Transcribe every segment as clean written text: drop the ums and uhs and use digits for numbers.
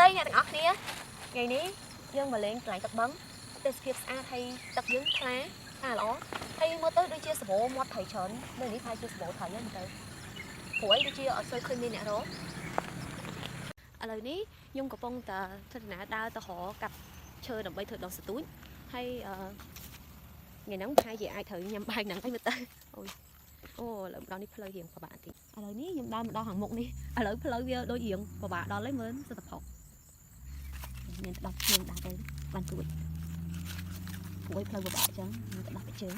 Ơi nhà thằng ốc nia ngày ní dương mà lên lại tập bấm tên skip a hay tập dương khá lỏ hay mơ tới đôi chia sẻ bộ một thầy trốn nơi ní thay chia sẻ bộ thầy lên tới của ấy đôi chia ở soi khơi nè đó lời ní nhung của phong tờ thật nã đa tờ họ cặp chơi đồng bay thử đồng sờ túi hay ngày nắng hai giờ ai thử nhầm bài nắng ấy mà tới ôi lần đó đi play hiền của bạn thì lời ní nhung đo hàng mục đi lời play đôi hiền của bạn đó lấy mới sẽ tập học nên đọc trường đã tới ban tuổi cuối play của bạn chứ nên đọc cái chữ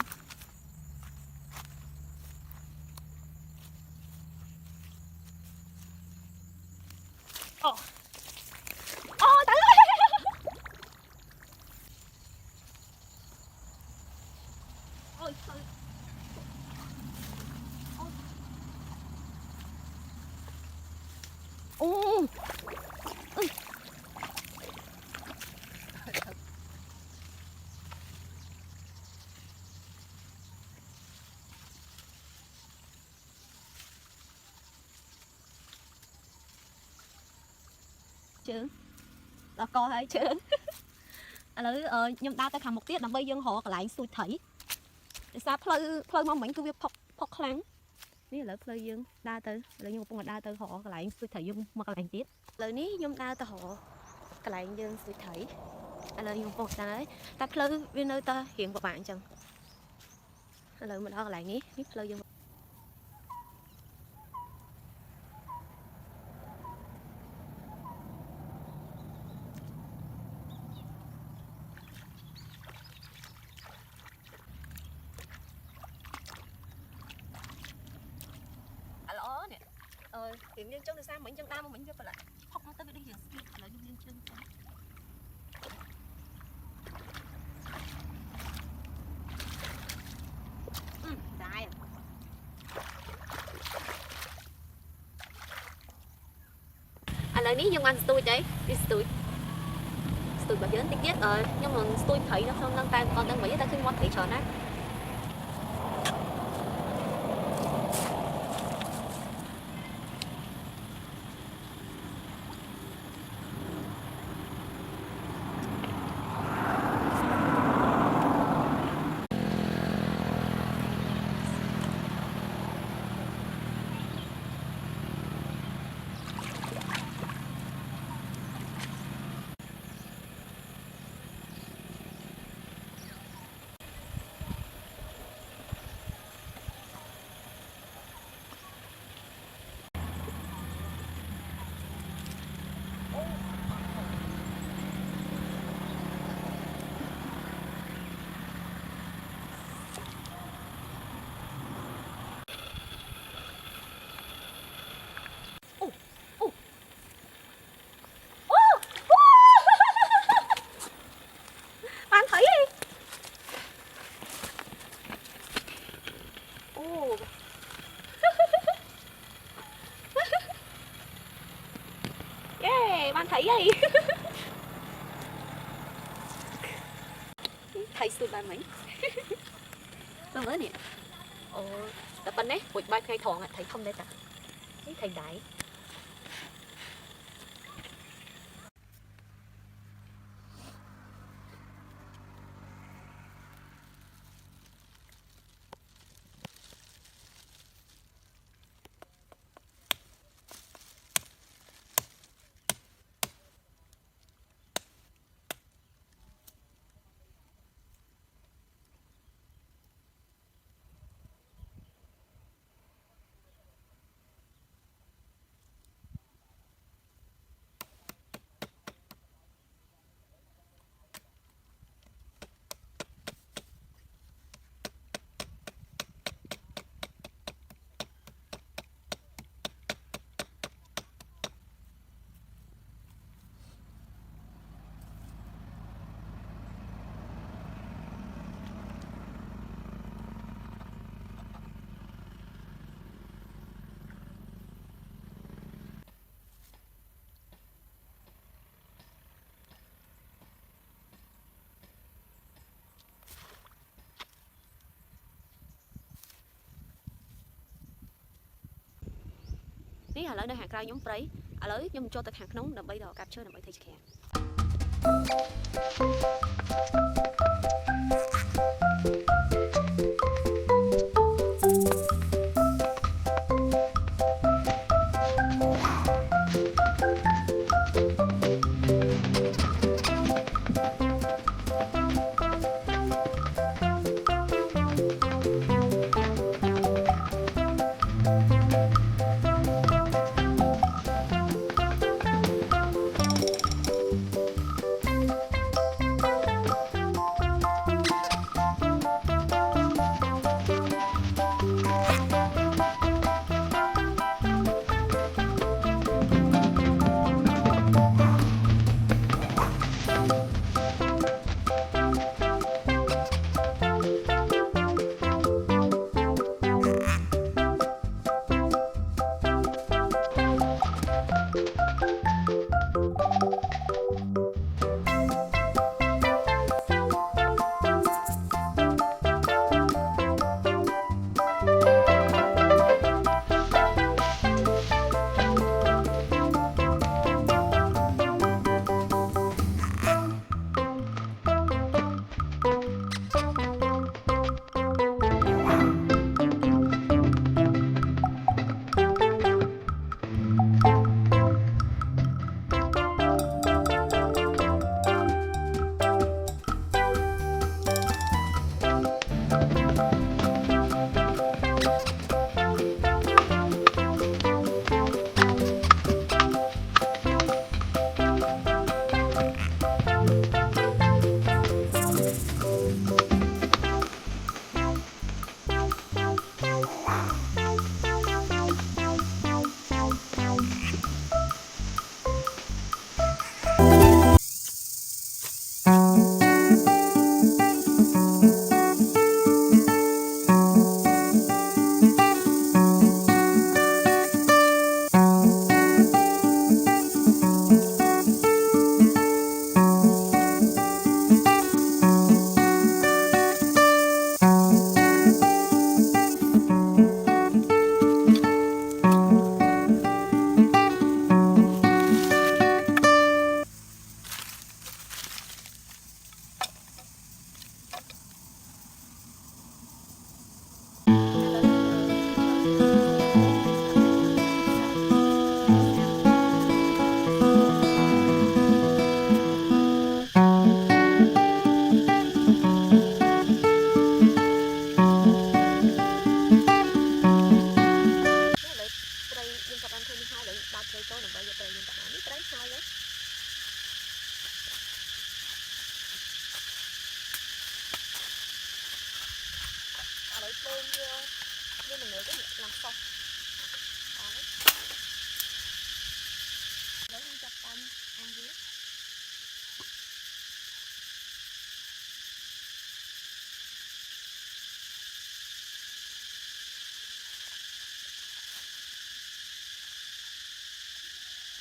tới ôi ô chứ là coi thấy chứ nhưng ta tới thằng một tiết là bây giờ họ lại xui thấy sao phơi mong mình cứ việc phọc kháng ní là phơi dương đa từ là nhưng mà đa từ họ lại xui thấy dương mà lại tiết lời ní nhưng đa từ họ lại dương xui thấy lời nhưng một cái ta phơi bên nơi ta hiện của bạn chẳng lời mình đó lại ní phơi dương hiện nhiên chân là sao mình chân đau mà mình cho phải lại học nó tới đi hiện là hiện chân dài lời ní nhưng anh tôi đấy đi tôi bảo dưỡng tiết nhưng mà tôi thấy nó không đang còn đang nghĩ ta khi mua thị trường á bạn thấy đi yeah bạn thấy gì thấy tôi bạn mấy tôi mới nè tập bên đấy quỵt bay khai thòng thấy không đây ta thấy đại ní là nơi hạt rau giống đấy ឥឡូវខ្ញុំចូលទៅខាងក្នុងដើម្បីដល់កាប់ឈើដើម្បីធ្វើជាខាង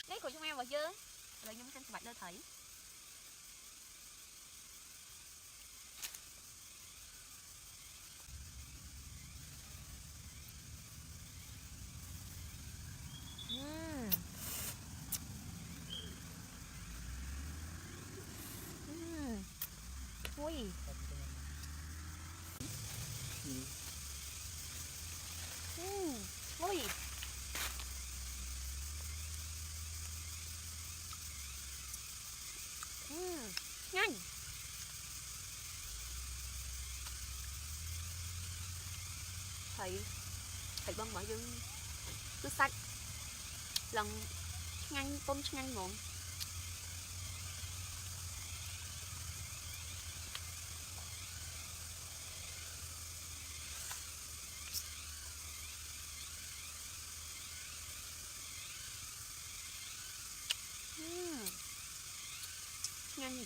នេះគ្រូជំនាញរបស់យើងឥឡូវខ្ញុំកាន់ច្បាច់លើត្រីui ui nhanh thầy bông bỏ dương cứ sạch lần nhanh tôm nhanh ngon nhanh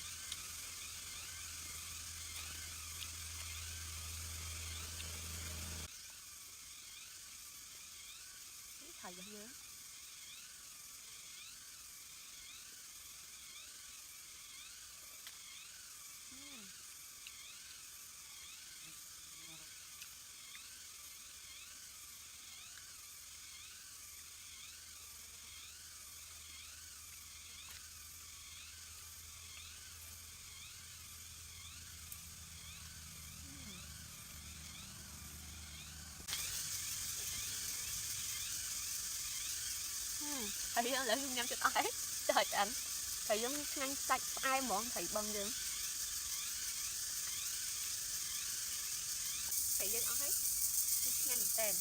thầy vẫn nhớ Thầy lấy dùng nhắm chụp ấy. Trời anh. Thầy giống nhanh sạch ai món thầy bông dương. Thầy dân ấy. Nhanh tên.